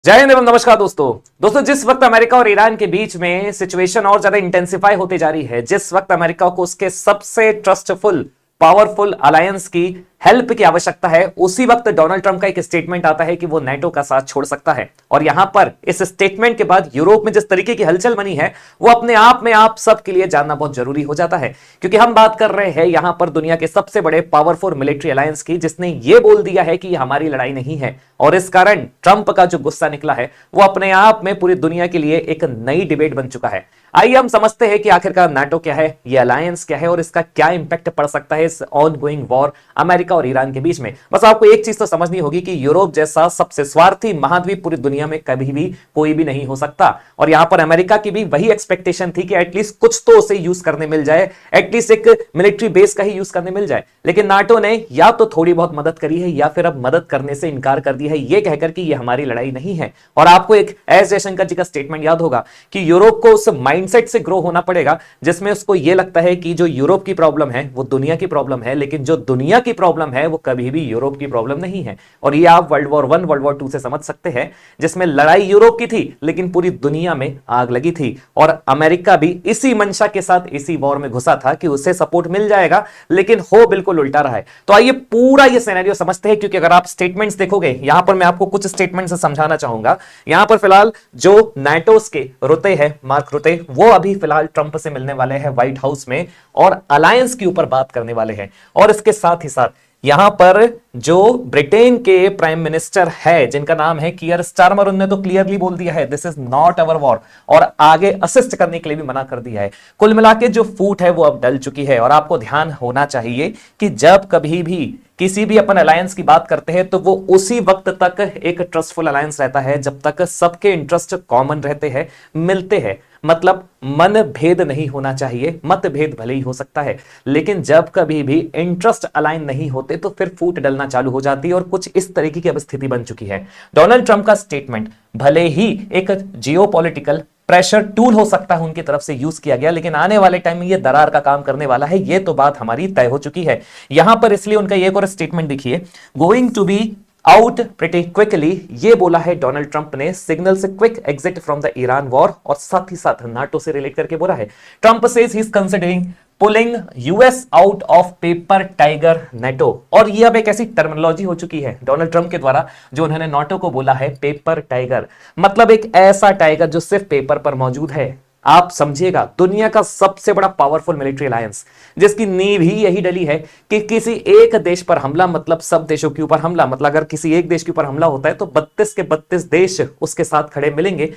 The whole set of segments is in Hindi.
जय हिंद एवं नमस्कार दोस्तों जिस वक्त अमेरिका और ईरान के बीच में सिचुएशन और ज्यादा इंटेंसिफाई होती जा रही है, जिस वक्त अमेरिका को उसके सबसे ट्रस्टफुल पावरफुल अलायंस की हेल्प की आवश्यकता है, उसी वक्त डोनाल्ड ट्रंप का एक स्टेटमेंट आता है कि वो नेटो का साथ छोड़ सकता है। और यहां पर इस स्टेटमेंट के बाद यूरोप में जिस तरीके की हलचल बनी है, वो अपने आप में आप सबके लिए जानना बहुत जरूरी हो जाता है, क्योंकि हम बात कर रहे हैं यहां पर दुनिया के सबसे बड़े पावरफुल मिलिट्री अलायंस की, जिसने ये बोल दिया है कि ये हमारी लड़ाई नहीं है। और इस कारण ट्रंप का जो गुस्सा निकला है वो अपने आप में पूरी दुनिया के लिए एक नई डिबेट बन चुका है। आइए हम समझते हैं कि आखिरकार नाटो क्या है, ये अलायंस क्या है और इसका क्या इंपैक्ट पड़ सकता है इस ऑनगोइंग वॉर अमेरिका और ईरान के बीच में। बस आपको एक चीज तो समझनी होगी कि यूरोप जैसा सबसे स्वार्थी महाद्वीप पूरी दुनिया में कभी भी कोई भी नहीं हो सकता। और यहां पर अमेरिका की भी वही एक्सपेक्टेशन थी कि एटलीस्ट कुछ तो उसे यूज करने मिल जाए, एटलीस्ट एक मिलिट्री बेस का ही यूज करने मिल जाए। लेकिन नाटो ने या तो थोड़ी बहुत मदद करी है या फिर अब मदद करने से इनकार कर दिया है, यह कहकर कि यह हमारी लड़ाई नहीं है। और आपको एक एस जयशंकर जी का स्टेटमेंट याद होगा कि यूरोप को उस माइंडसेट से ग्रो होना पड़ेगा जिसमें उसको यह लगता है कि जो यूरोप की प्रॉब्लम है वो दुनिया की प्रॉब्लम है, लेकिन जो दुनिया की प्रॉब्लम है वो कभी भी यूरोप की प्रॉब्लम नहीं है। और ये आप वर्ल्ड वॉर 1 वर्ल्ड वॉर 2 से समझ सकते हैं, जिसमें लड़ाई यूरोप की थी लेकिन पूरी दुनिया में आग लगी थी। और अमेरिका भी इसी मंशा के साथ इसी वॉर में घुसा था कि उसे सपोर्ट मिल जाएगा, लेकिन हो बिल्कुल उल्टा रहा है। तो आइए पूरा ये सिनेरियो समझते हैं, क्योंकि अगर आप स्टेटमेंट्स देखोगे, यहां पर मैं आपको कुछ स्टेटमेंट से समझाना चाहूंगा। यहां पर फिलहाल जो नाटोस के रुते हैं, मार्क रुते, वो अभी फिलहाल ट्रंप से मिलने वाले हैं व्हाइट हाउस में और अलायंस के ऊपर बात करने वाले हैं। और इसके साथ ही साथ यहां पर जो ब्रिटेन के प्राइम मिनिस्टर है जिनका नाम है कियर स्टारमर, उन्होंने तो क्लियरली बोल दिया है this is not our war, और आगे असिस्ट करने के लिए भी मना कर दिया है। कुल मिला के जो फूट है वो अब डल चुकी है। और आपको ध्यान होना चाहिए कि जब कभी भी किसी भी अपन अलायंस की बात करते हैं तो वो उसी वक्त तक एक ट्रस्टफुल अलायंस रहता है जब तक सबके इंटरेस्ट कॉमन रहते हैं, मिलते हैं। मतलब मन भेद नहीं होना चाहिए, मतभेद भले ही हो सकता है, लेकिन जब कभी भी इंटरेस्ट अलाइन नहीं होते तो फिर फूट डलना चालू हो जाती है। और कुछ इस तरीके की अब स्थिति बन चुकी है। डोनाल्ड ट्रंप का स्टेटमेंट भले ही एक जियोपॉलिटिकल प्रेशर टूल हो सकता है उनकी तरफ से यूज किया गया, लेकिन आने वाले टाइम में ये दरार का काम करने वाला है, ये तो बात हमारी तय हो चुकी है। यहां पर इसलिए उनका एक और स्टेटमेंट देखिए, going to be out pretty quickly, ये बोला है डोनाल्ड ट्रंप ने, सिग्नल से quick exit from the Iran war. और साथ ही साथ नाटो से रिलेट करके बोला है, Trump says he is considering pulling US out of paper tiger NATO. और ये अब एक ऐसी टर्मिनोलॉजी हो चुकी है डोनाल्ड ट्रंप के द्वारा जो उन्होंने नाटो को बोला है पेपर टाइगर, मतलब एक ऐसा टाइगर जो सिर्फ पेपर पर मौजूद है। आप समझिएगा, दुनिया का सबसे बड़ा पावरफुल मिलिट्री अलायंस जिसकी नींव ही यही डली है कि किसी एक देश पर हमला मतलब सब देशों के ऊपर हमला, मतलब अगर किसी एक देश के ऊपर हमला होता है तो 32 के 32 देश उसके साथ खड़े मिलेंगे।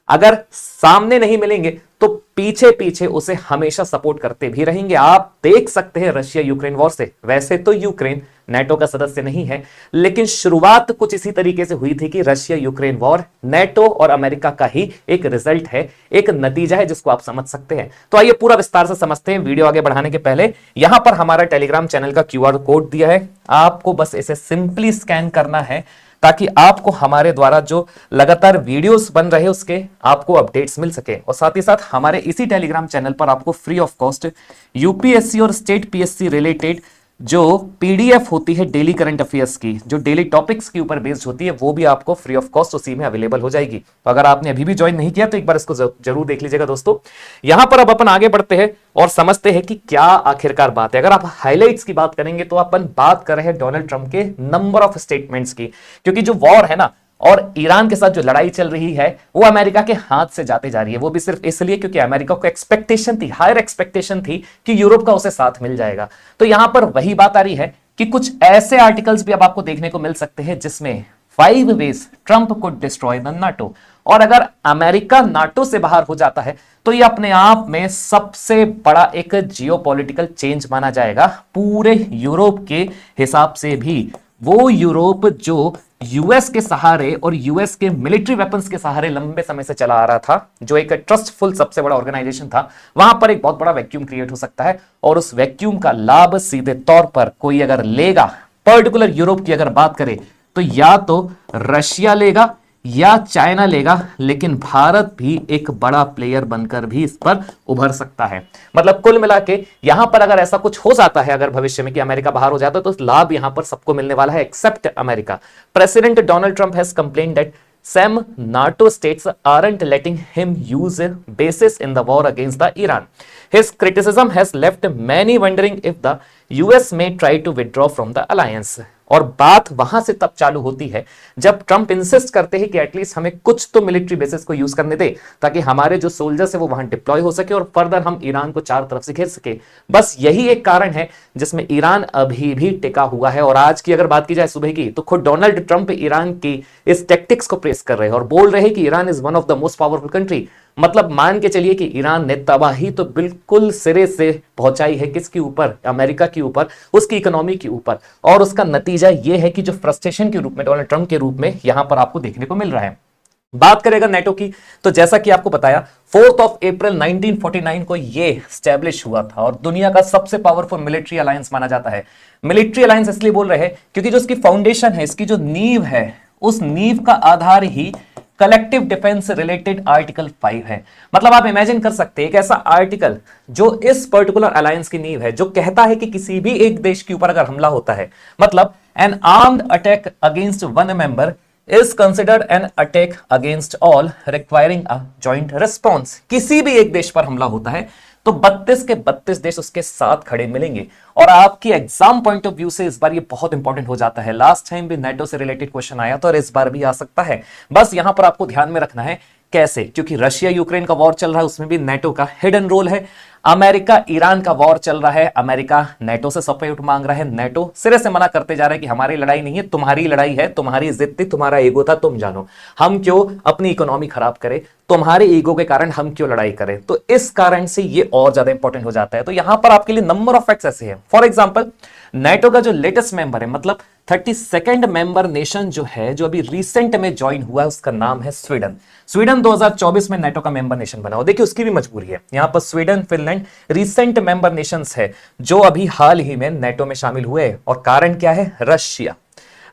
अगर सामने नहीं मिलेंगे तो पीछे पीछे उसे हमेशा सपोर्ट करते भी रहेंगे। आप देख सकते हैं रशिया यूक्रेन वॉर से, वैसे तो यूक्रेन नेटो का सदस्य नहीं है, लेकिन शुरुआत कुछ इसी तरीके से हुई थी कि रशिया यूक्रेन वॉर नेटो और अमेरिका का ही एक रिजल्ट है, एक नतीजा है जिसको आप समझ सकते हैं। तो आइए पूरा विस्तार से समझते हैं। वीडियो आगे बढ़ाने के पहले यहां पर हमारा टेलीग्राम चैनल का क्यूआर कोड दिया है, आपको बस इसे सिंपली स्कैन करना है ताकि आपको हमारे द्वारा जो लगातार वीडियोस बन रहे उसके आपको अपडेट्स मिल सके। और साथ ही साथ हमारे इसी टेलीग्राम चैनल पर आपको फ्री ऑफ कॉस्ट यूपीएससी और स्टेट पीएससी रिलेटेड जो पीडीएफ होती है डेली करंट अफेयर्स की, जो डेली टॉपिक्स के ऊपर बेस्ड होती है, वो भी आपको फ्री ऑफ कॉस्ट उसी में अवेलेबल हो जाएगी। तो अगर आपने अभी भी ज्वाइन नहीं किया तो एक बार इसको जरूर देख लीजिएगा दोस्तों। यहां पर अब अपन आगे बढ़ते हैं और समझते हैं कि क्या आखिरकार बात है। अगर आप हाइलाइट्स की बात करेंगे तो अपन बात कर रहे हैं डोनाल्ड ट्रंप के नंबर ऑफ स्टेटमेंट्स की, क्योंकि जो वॉर है ना और ईरान के साथ जो लड़ाई चल रही है वो अमेरिका के हाथ से जाते जा रही है। वो भी सिर्फ इसलिए क्योंकि अमेरिका को एक्सपेक्टेशन थी, हायर एक्सपेक्टेशन थी कि यूरोप का उसे साथ मिल जाएगा। तो यहां पर वही बात आ रही है कि कुछ ऐसे आर्टिकल्स भी अब आपको देखने को मिल सकते हैं जिसमें 5 वेज ट्रंप को डिस्ट्रॉय द नाटो। और अगर अमेरिका नाटो से बाहर हो जाता है तो यह अपने आप में सबसे बड़ा एक जियोपॉलिटिकल चेंज माना जाएगा पूरे यूरोप के हिसाब से भी। वो यूरोप जो यूएस के सहारे और यूएस के मिलिट्री वेपन्स के सहारे लंबे समय से चला आ रहा था, जो एक ट्रस्टफुल सबसे बड़ा ऑर्गेनाइजेशन था, वहां पर एक बहुत बड़ा वैक्यूम क्रिएट हो सकता है। और उस वैक्यूम का लाभ सीधे तौर पर कोई अगर लेगा, पर्टिकुलर यूरोप की अगर बात करें तो या तो रशिया लेगा या चाइना लेगा, लेकिन भारत भी एक बड़ा प्लेयर बनकर भी इस पर उभर सकता है। मतलब कुल मिला के यहां पर अगर ऐसा कुछ हो जाता है अगर भविष्य में कि अमेरिका बाहर हो जाता है तो लाभ यहां पर सबको मिलने वाला है except America. President Donald Trump has complained that some NATO states aren't letting him use bases in the war against the Iran. His criticism has left many wondering if the US may try to withdraw from the alliance. और बात वहां से तब चालू होती है जब ट्रंप इंसिस्ट करते हैं कि एटलीस्ट हमें कुछ तो मिलिट्री बेसिस को यूज करने दे ताकि हमारे जो सोल्जर्स है वो वहां डिप्लॉय हो सके और फर्दर हम ईरान को चारों तरफ से घेर सके। बस यही एक कारण है जिसमें ईरान अभी भी टिका हुआ है। और आज की अगर बात की जाए सुबह की, तो खुद डोनाल्ड ट्रंप ईरान की इस टैक्टिक्स को प्रेस कर रहे हैं और बोल रहे हैं कि Iran is one of the most powerful country. मतलब मान के चलिए कि ईरान ने तबाही तो बिल्कुल सिरे से पहुंचाई है किसके ऊपर, अमेरिका के ऊपर, उसकी इकोनॉमी के ऊपर। और उसका नतीजा यह है कि जो फ्रस्ट्रेशन के रूप में, डोनाल्ड ट्रंप के रूप में यहां पर आपको देखने को मिल रहा है। बात करेगा नेटो की, तो जैसा कि आपको बताया 4 अप्रैल 1949 को यह स्टैब्लिश हुआ था और दुनिया का सबसे पावरफुल मिलिट्री अलायंस माना जाता है। मिलिट्री अलायंस इसलिए बोल रहे हैं क्योंकि जो इसकी फाउंडेशन है, इसकी जो नींव है, उस नींव का आधार ही कलेक्टिव डिफेंस रिलेटेड आर्टिकल 5 है। मतलब आप इमेजिन कर सकते हैं एक ऐसा आर्टिकल जो इस पर्टिकुलर अलायंस की नींव है, जो कहता है कि किसी भी एक देश के ऊपर अगर हमला होता है, मतलब N armed attack against one member is considered an attack against all requiring a joint response. किसी भी एक देश पर हमला होता है तो 32 के 32 देश उसके साथ खड़े मिलेंगे। और आपकी एग्जाम पॉइंट ऑफ व्यू से इस बार ये बहुत इंपॉर्टेंट हो जाता है। लास्ट टाइम भी नेटो से रिलेटेड क्वेश्चन आया था और इस बार भी आ सकता है। बस यहां पर आपको ध्यान में रखना है कैसे, क्योंकि रशिया यूक्रेन का वॉर चल रहा है, उसमें भी नेटो का हिडन रोल है। अमेरिका ईरान का वॉर चल रहा है, अमेरिका नेटो से सपोर्ट मांग रहा है। नेटो सिरे से मना करते जा रहा है कि हमारी लड़ाई नहीं है, तुम्हारी लड़ाई है, तुम्हारी जिद थी, तुम्हारा ईगो था, तुम जानो। हम क्यों अपनी इकोनॉमी खराब करें, तुम्हारे ईगो के कारण हम क्यों लड़ाई करें। तो इस कारण से ये और ज्यादा इंपॉर्टेंट हो जाता है। तो यहां पर आपके लिए नंबर ऑफ फैक्ट्स ऐसे हैं। फॉर एग्जांपल नेटो का जो लेटेस्ट मेंबर है, मतलब 32nd मेंबर नेशन जो है, जो अभी रिसेंट में ज्वाइन हुआ है, उसका नाम है स्वीडन। स्वीडन 2024 में नेटो का मेंबर नेशन बना। और देखिए उसकी भी मजबूरी है। यहां पर Sweden, Finland recent member Nations है जो अभी हाल ही में नेटो में शामिल हुए। और कारण क्या है?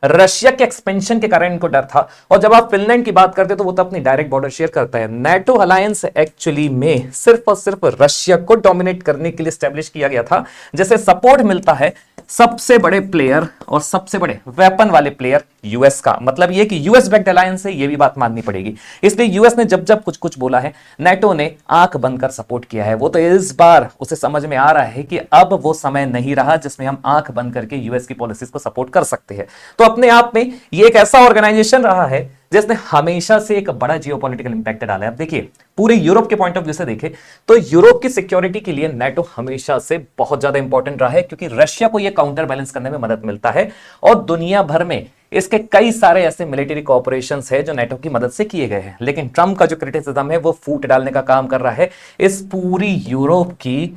रशिया के एक्सपेंशन के कारण इनको डर था। और जब आप फिनलैंड की बात करते तो वो तो अपनी डायरेक्ट बॉर्डर शेयर करता है। नेटो अलायंस एक्चुअली में सिर्फ और सिर्फ रशिया को डोमिनेट करने के लिए स्टैब्लिश किया गया था, जैसे सपोर्ट मिलता है सबसे बड़े प्लेयर और सबसे बड़े वेपन वाले प्लेयर यूएस का। मतलब ये कि यूएस बैक्ड अलायंस है, ये भी बात माननी पड़ेगी। इसलिए यूएस ने जब जब कुछ कुछ बोला है, नेटो ने आंख बंद कर सपोर्ट किया है। वो तो इस बार उसे समझ में आ रहा है कि अब वो समय नहीं रहा जिसमें हम आंख बंद करके यूएस की पॉलिसीज को सपोर्ट कर सकते हैं। तो अपने आप में ये एक ऐसा ऑर्गेनाइजेशन रहा है जिसने हमेशा से एक बड़ा जियोपॉलिटिकल इंपैक्ट डाला है। अब देखिए पूरे यूरोप के पॉइंट ऑफ व्यू से देखें तो यूरोप की सिक्योरिटी के लिए नेटो हमेशा से बहुत ज्यादा इंपॉर्टेंट रहा है, क्योंकि रशिया को यह काउंटर बैलेंस करने में मदद मिलता है। और दुनिया भर में इसके कई सारे ऐसे मिलिट्री कोऑपरेशंस है जो नेटो की मदद से किए गए हैं। लेकिन ट्रंप का जो क्रिटिसिज्म है वो फूट डालने का काम कर रहा है इस पूरी यूरोप की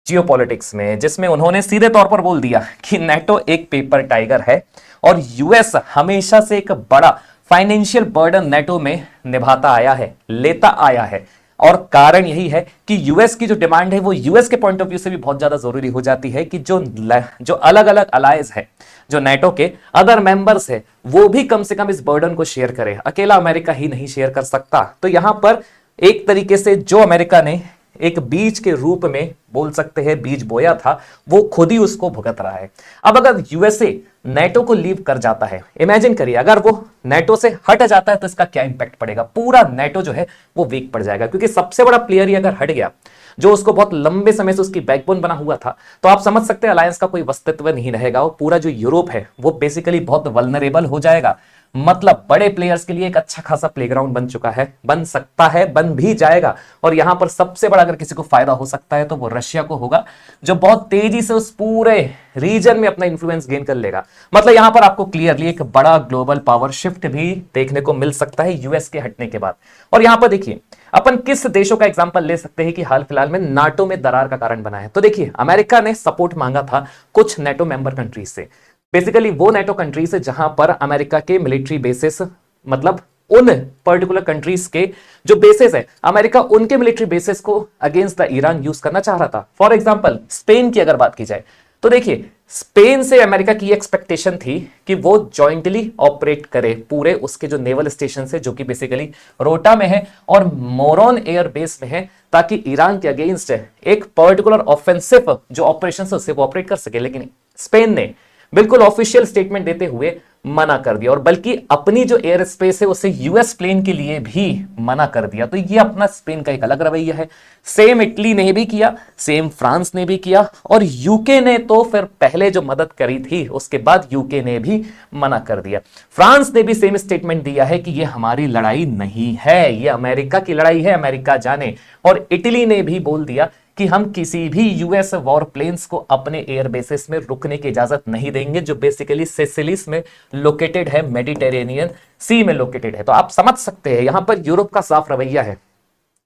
जियोपॉलिटिक्स में, जिसमें उन्होंने सीधे तौर पर बोल दिया कि नेटो एक पेपर टाइगर है और यूएस हमेशा से एक बड़ा फाइनेंशियल बर्डन नेटो में निभाता आया है, लेता आया है। और कारण यही है कि यूएस की जो डिमांड है वो यूएस के पॉइंट ऑफ व्यू से भी बहुत ज्यादा जरूरी हो जाती है कि जो अलग अलग अलायंस है, जो नेटो के अदर मेंबर्स है, वो भी कम से कम इस बर्डन को शेयर करें। अकेला अमेरिका ही नहीं शेयर कर सकता। तो यहां पर एक तरीके से जो अमेरिका ने एक बीज के रूप में बोल सकते हैं बीज बोया था, वो खुद ही उसको भुगत रहा है। अब अगर यूएसए नेटो को लीव कर जाता है, इमेजिन करिए अगर वो नेटो से हट जाता है तो इसका क्या इंपैक्ट पड़ेगा। पूरा नेटो जो है वो वीक पड़ जाएगा, क्योंकि सबसे बड़ा प्लेयर ही अगर हट गया, जो उसको बहुत लंबे समय से उसकी बैकबोन बना हुआ था, तो आप समझ सकते हैं अलायंस का कोई अस्तित्व नहीं रहेगा। और पूरा जो यूरोप है वो बेसिकली बहुत वल्नरेबल हो जाएगा। मतलब बड़े प्लेयर्स के लिए एक अच्छा खासा प्लेग्राउंड बन चुका है, बन सकता है, बन भी जाएगा। और यहां पर सबसे बड़ा अगर किसी को फायदा हो सकता है तो वो रशिया को होगा, जो बहुत तेजी से उस पूरे रीजन में अपना इंफ्लुएंस गेन कर लेगा। मतलब यहां पर आपको क्लियरली एक बड़ा ग्लोबल पावर शिफ्ट भी देखने को मिल सकता है यूएस के हटने के बाद। और यहां पर देखिए अपन किस देशों का एग्जांपल ले सकते हैं कि हाल फिलहाल में नाटो में दरार का कारण बना है। तो देखिए अमेरिका ने सपोर्ट मांगा था कुछ नेटो मेंबर कंट्रीज से, बेसिकली वो नेटो कंट्रीज है जहां पर अमेरिका के मिलिट्री बेसिस, मतलब उन पर्टिकुलर कंट्रीज के जो बेसिस है, अमेरिका उनके मिलिट्री बेसिस को अगेंस्ट द ईरान यूज करना चाह रहा था। फॉर एग्जांपल स्पेन की अगर बात की जाए तो देखिए स्पेन से अमेरिका की एक्सपेक्टेशन थी कि वो जॉइंटली ऑपरेट करे पूरे उसके जो नेवल स्टेशन है, जो कि बेसिकली रोटा में है और मोरॉन एयर बेस में है, ताकि ईरान के अगेंस्ट एक पर्टिकुलर ऑफेंसिव जो ऑपरेशन है उससे वो ऑपरेट कर सके। लेकिन स्पेन ने बिल्कुल ऑफिशियल स्टेटमेंट देते हुए मना कर दिया, और बल्कि अपनी जो एयर स्पेस है उसे यूएस प्लेन के लिए भी मना कर दिया। तो ये अपना स्पेन का एक अलग रवैया है। सेम इटली ने भी किया, सेम फ्रांस ने भी किया, और यूके ने तो फिर पहले जो मदद करी थी उसके बाद यूके ने भी मना कर दिया। फ्रांस ने भी सेम स्टेटमेंट दिया है कि ये हमारी लड़ाई नहीं है, ये अमेरिका की लड़ाई है, अमेरिका जाने। और इटली ने भी बोल दिया कि हम किसी भी यूएस वॉर प्लेन्स को अपने एयर बेसिस में रुकने की इजाजत नहीं देंगे, जो बेसिकली सिसिलिस में लोकेटेड है, मेडिटेरेनियन सी में लोकेटेड है। तो आप समझ सकते हैं यहां पर यूरोप का साफ रवैया है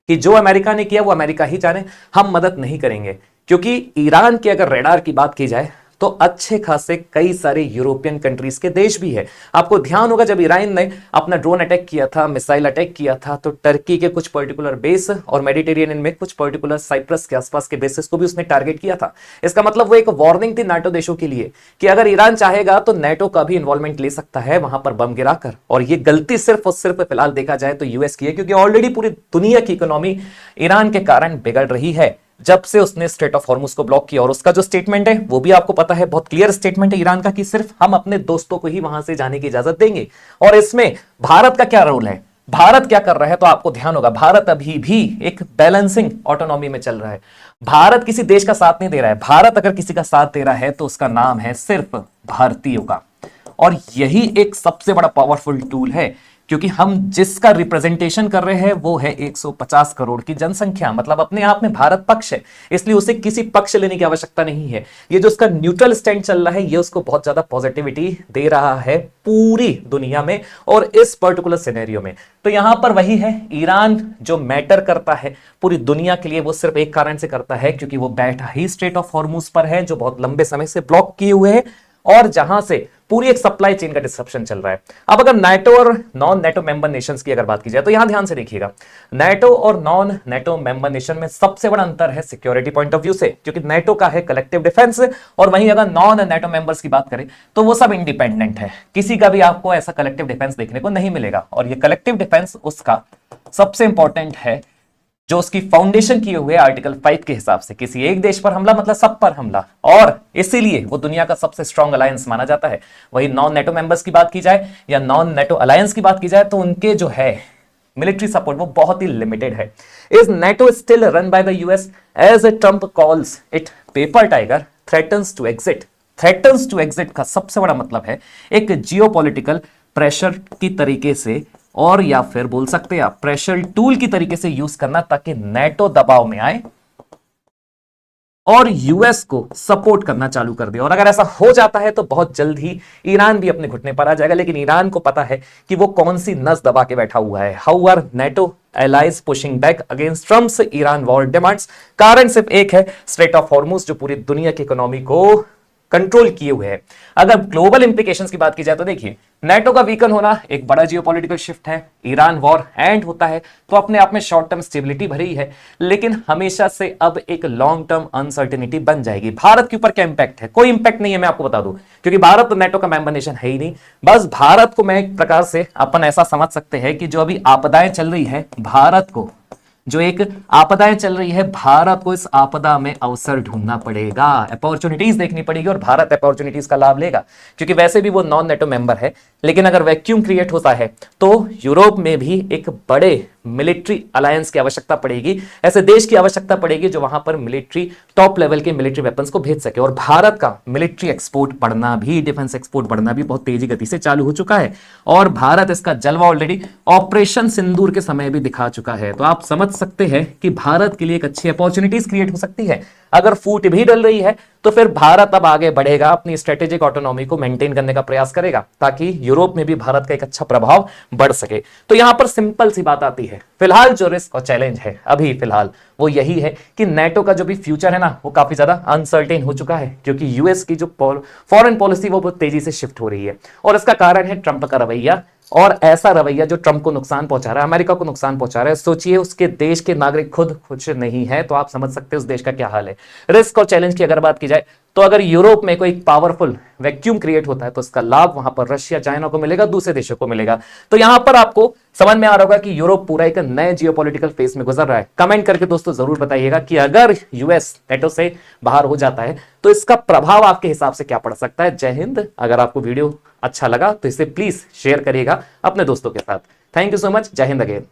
कि जो अमेरिका ने किया वो अमेरिका ही जाने, हम मदद नहीं करेंगे। क्योंकि ईरान की अगर रडार की बात की जाए तो अच्छे खासे कई सारे यूरोपियन कंट्रीज के देश भी है। आपको ध्यान होगा जब ईरान ने अपना ड्रोन अटैक किया था, मिसाइल अटैक किया था, तो टर्की के कुछ पर्टिकुलर बेस और मेडिटेरियन में कुछ पर्टिकुलर साइप्रस के आसपास के बेसिस को भी उसने टारगेट किया था। इसका मतलब वो एक वार्निंग थी नाटो देशों के लिए कि अगर ईरान चाहेगा तो नाटो का भी इन्वॉल्वमेंट ले सकता है वहां पर बम गिराकर। और ये गलती सिर्फ और सिर्फ फिलहाल देखा जाए तो यूएस की है, क्योंकि ऑलरेडी पूरी दुनिया की इकोनॉमी ईरान के कारण बिगड़ रही है जब से उसने स्ट्रेट ऑफ हॉर्मुज को ब्लॉक किया। और उसका जो स्टेटमेंट है वो भी आपको पता है, बहुत क्लियर स्टेटमेंट है ईरान का कि सिर्फ हम अपने दोस्तों को ही वहां से जाने की इजाजत देंगे। और इसमें भारत का क्या रोल है, भारत क्या कर रहा है, तो आपको ध्यान होगा भारत अभी भी एक बैलेंसिंग ऑटोनॉमी में चल रहा है। भारत किसी देश का साथ नहीं दे रहा है। भारत अगर किसी का साथ दे रहा है तो उसका नाम है सिर्फ भारतीयों का। और यही एक सबसे बड़ा पावरफुल टूल है, क्योंकि हम जिसका रिप्रेजेंटेशन कर रहे हैं वो है 150 करोड़ की जनसंख्या, मतलब अपने आप में भारत पक्ष है, इसलिए उसे किसी पक्ष लेने की आवश्यकता नहीं है। ये जो उसका न्यूट्रल स्टैंड चल रहा है ये उसको बहुत ज्यादा पॉजिटिविटी दे रहा है पूरी दुनिया में और इस पर्टिकुलर सिनेरियो में। तो यहां पर वही है, ईरान जो मैटर करता है पूरी दुनिया के लिए वो सिर्फ एक कारण से करता है, क्योंकि वो बैठा ही स्ट्रेट ऑफ हॉर्मुज पर है जो बहुत लंबे समय से ब्लॉक किए हुए है और जहां से पूरी एक सप्लाई चेन का डिस्रप्शन चल रहा है। अब अगर नाटो और नॉन नाटो मेंबर नेशंस की अगर बात की जाए तो यहां ध्यान से देखिएगा, नाटो और नॉन नाटो मेंबर नेशन में सबसे बड़ा अंतर है सिक्योरिटी पॉइंट ऑफ व्यू से, क्योंकि नाटो का है कलेक्टिव डिफेंस और वहीं अगर नॉन नाटो मेंबर्स की बात करें तो वो सब इंडिपेंडेंट है, किसी का भी आपको ऐसा कलेक्टिव डिफेंस देखने को नहीं मिलेगा। और ये कलेक्टिव डिफेंस उसका सबसे इंपॉर्टेंट है जो उसकी फाउंडेशन किए हुए आर्टिकल 5 के हिसाब से, किसी एक देश पर हमला मतलब सब पर हमला, और इसीलिए वो दुनिया का सबसे स्ट्रॉन्ग अलायंस माना जाता है। वही नॉन नेटो मेंबर्स की बात की जाए या नॉन नेटो अलायंस की बात की जाए तो उनके जो है मिलिट्री सपोर्ट वो बहुत ही लिमिटेड है। Is NATO still run by the US as Trump calls it paper tiger threatens to exit. Threatens to exit का सबसे बड़ा मतलब है एक जियोपॉलिटिकल प्रेशर की तरीके से, और या फिर बोल सकते हैं आप प्रेशर टूल की तरीके से यूज करना ताकि नेटो दबाव में आए और यूएस को सपोर्ट करना चालू कर दे। और अगर ऐसा हो जाता है तो बहुत जल्द ही ईरान भी अपने घुटने पर आ जाएगा, लेकिन ईरान को पता है कि वो कौन सी नस दबा के बैठा हुआ है। How are NATO allies pushing back against Trump's Iran war demands. कारण सिर्फ एक है, स्ट्रेट ऑफ हॉर्मुज जो पूरी दुनिया की इकोनॉमी को कंट्रोल किए हुए है। अगर ग्लोबल इंप्लीकेशंस की बात की जाए तो देखिए, नेटो का वीकन होना एक बड़ा जियोपॉलिटिकल शिफ्ट है, ईरान वॉर एंड होता है तो अपने आप में शॉर्ट टर्म स्टेबिलिटी भरी है, लेकिन हमेशा से अब एक लॉन्ग टर्म अनसर्टेनिटी बन जाएगी। भारत के ऊपर क्या इंपैक्ट है? कोई इंपैक्ट नहीं है, मैं आपको बता दूं, क्योंकि भारत तो नेटो का मेंबर नेशन है ही नहीं। बस भारत को मैं एक प्रकार से अपन ऐसा समझ सकते हैं कि जो अभी आपदाएं चल रही है, भारत को जो एक आपदाएं चल रही है, भारत को इस आपदा में अवसर ढूंढना पड़ेगा, अपॉर्चुनिटीज देखनी पड़ेगी और भारत अपॉर्चुनिटीज का लाभ लेगा, क्योंकि वैसे भी वो नॉन नेटो मेंबर है। लेकिन अगर वैक्यूम क्रिएट होता है तो यूरोप में भी एक बड़े मिलिट्री अलायंस की आवश्यकता पड़ेगी, ऐसे देश की आवश्यकता पड़ेगी जो वहां पर मिलिट्री टॉप लेवल के मिलिट्री वेपन्स को भेज सके। और भारत का मिलिट्री एक्सपोर्ट बढ़ना भी, डिफेंस एक्सपोर्ट बढ़ना भी बहुत तेजी गति से चालू हो चुका है और भारत इसका जलवा ऑलरेडी ऑपरेशन सिंदूर के समय भी दिखा चुका है। तो आप समझ सकते हैं कि भारत के लिए एक अच्छी अपॉर्चुनिटीज क्रिएट हो सकती है। अगर फूट भी डल रही है तो फिर भारत अब आगे बढ़ेगा, अपनी स्ट्रेटेजिक ऑटोनॉमी को मेंटेन करने का प्रयास करेगा ताकि यूरोप में भी भारत का एक अच्छा प्रभाव बढ़ सके। तो यहां पर सिंपल सी बात आती है, फिलहाल जो रिस्क और चैलेंज है अभी फिलहाल वो यही है कि नेटो का जो भी फ्यूचर है ना वो काफी ज्यादा अनसर्टेन हो चुका है, क्योंकि यूएस की जो फॉरेन पॉलिसी वो बहुत तेजी से शिफ्ट हो रही है और इसका कारण है ट्रंप का रवैया, और ऐसा रवैया जो ट्रंप को नुकसान पहुंचा रहा है, अमेरिका को नुकसान पहुंचा रहा है। सोचिए उसके देश के नागरिक खुद खुश नहीं है तो आप समझ सकते हैं उस देश का क्या हाल है। रिस्क और चैलेंज की अगर बात की जाए तो अगर यूरोप में कोई पावरफुल वैक्यूम क्रिएट होता है तो इसका लाभ वहां पर रशिया चाइना को मिलेगा, दूसरे देशों को मिलेगा। तो यहां पर आपको समझ में आ रहा होगा कि यूरोप पूरा एक नए जियोपॉलिटिकल फेज में गुजर रहा है। कमेंट करके दोस्तों जरूर बताइएगा कि अगर यूएस नेटो से बाहर हो जाता है तो इसका प्रभाव आपके हिसाब से क्या पड़ सकता है। जय हिंद। अगर आपको वीडियो अच्छा लगा तो इसे प्लीज शेयर करिएगा अपने दोस्तों के साथ। Thank you so much. जय हिंद अगेन।